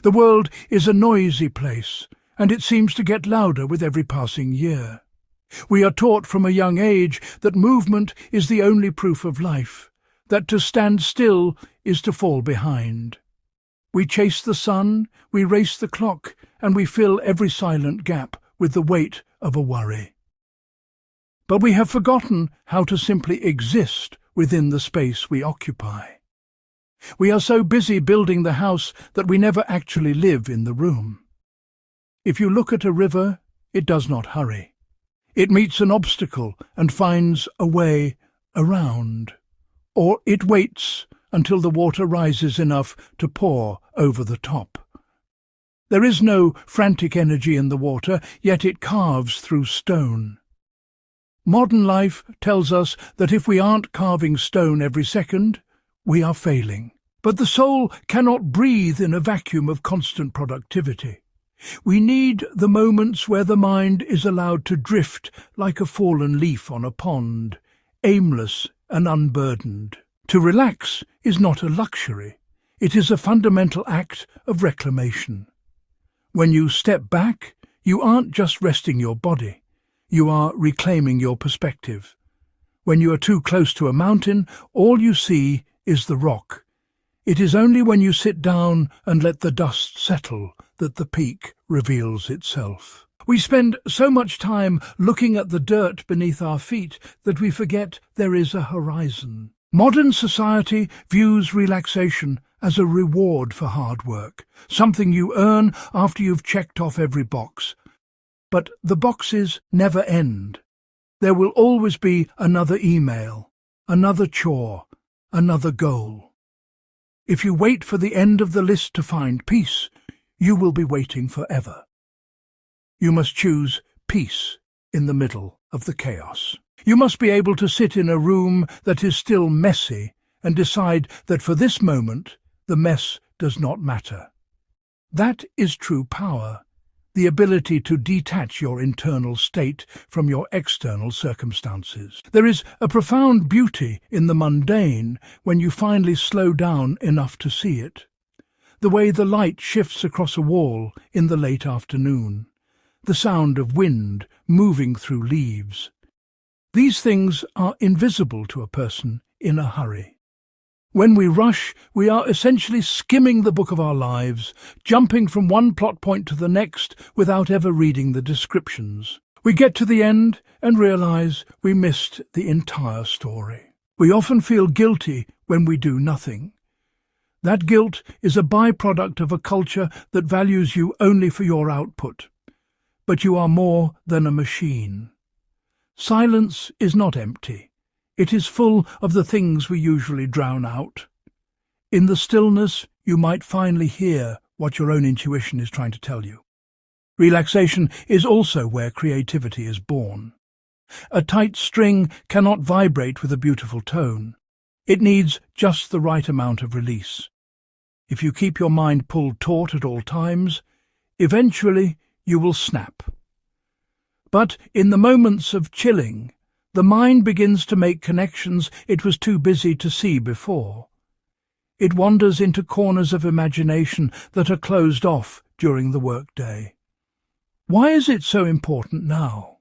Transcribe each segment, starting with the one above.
The world is a noisy place, and it seems to get louder with every passing year. We are taught from a young age that movement is the only proof of life, that to stand still is to fall behind. We chase the sun, we race the clock, and we fill every silent gap with the weight of a worry. But we have forgotten how to simply exist within the space we occupy. We are so busy building the house that we never actually live in the room. If you look at a river, it does not hurry. It meets an obstacle and finds a way around. Or it waits until the water rises enough to pour over the top. There is no frantic energy in the water, yet it carves through stone. Modern life tells us that if we aren't carving stone every second, we are failing. But the soul cannot breathe in a vacuum of constant productivity. We need the moments where the mind is allowed to drift like a fallen leaf on a pond, aimless and unburdened. To relax is not a luxury. It is a fundamental act of reclamation. When you step back, you aren't just resting your body. You are reclaiming your perspective. When you are too close to a mountain, all you see is the rock. It is only when you sit down and let the dust settle that the peak reveals itself. We spend so much time looking at the dirt beneath our feet that we forget there is a horizon. Modern society views relaxation as a reward for hard work, something you earn after you've checked off every box. But the boxes never end. There will always be another email, another chore, another goal. If you wait for the end of the list to find peace, you will be waiting forever. You must choose peace in the middle of the chaos. You must be able to sit in a room that is still messy and decide that for this moment, the mess does not matter. That is true power, the ability to detach your internal state from your external circumstances. There is a profound beauty in the mundane when you finally slow down enough to see it. The way the light shifts across a wall in the late afternoon, the sound of wind moving through leaves. These things are invisible to a person in a hurry. When we rush, we are essentially skimming the book of our lives, jumping from one plot point to the next without ever reading the descriptions. We get to the end and realize we missed the entire story. We often feel guilty when we do nothing. That guilt is a byproduct of a culture that values you only for your output. But you are more than a machine. Silence is not empty. It is full of the things we usually drown out. In the stillness, you might finally hear what your own intuition is trying to tell you. Relaxation is also where creativity is born. A tight string cannot vibrate with a beautiful tone. It needs just the right amount of release. If you keep your mind pulled taut at all times, eventually you will snap. But in the moments of chilling, the mind begins to make connections it was too busy to see before. It wanders into corners of imagination that are closed off during the workday. Why is it so important now?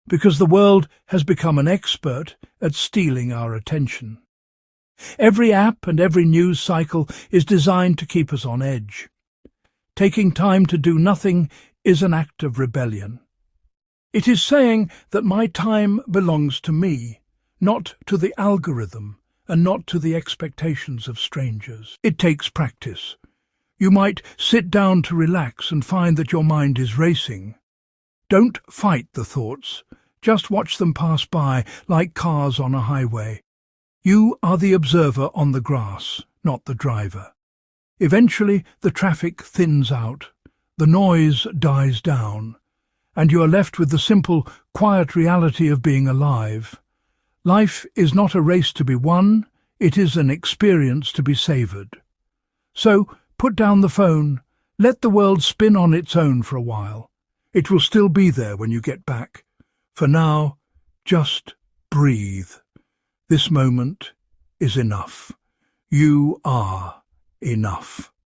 Because the world has become an expert at stealing our attention. Every app and every news cycle is designed to keep us on edge. Taking time to do nothing is an act of rebellion. It is saying that my time belongs to me, not to the algorithm, and not to the expectations of strangers. It takes practice. You might sit down to relax and find that your mind is racing. Don't fight the thoughts. Just watch them pass by like cars on a highway. You are the observer on the grass, not the driver. Eventually, the traffic thins out, the noise dies down, and you are left with the simple, quiet reality of being alive. Life is not a race to be won, it is an experience to be savoured. So, put down the phone, let the world spin on its own for a while. It will still be there when you get back. For now, just breathe. This moment is enough. You are enough.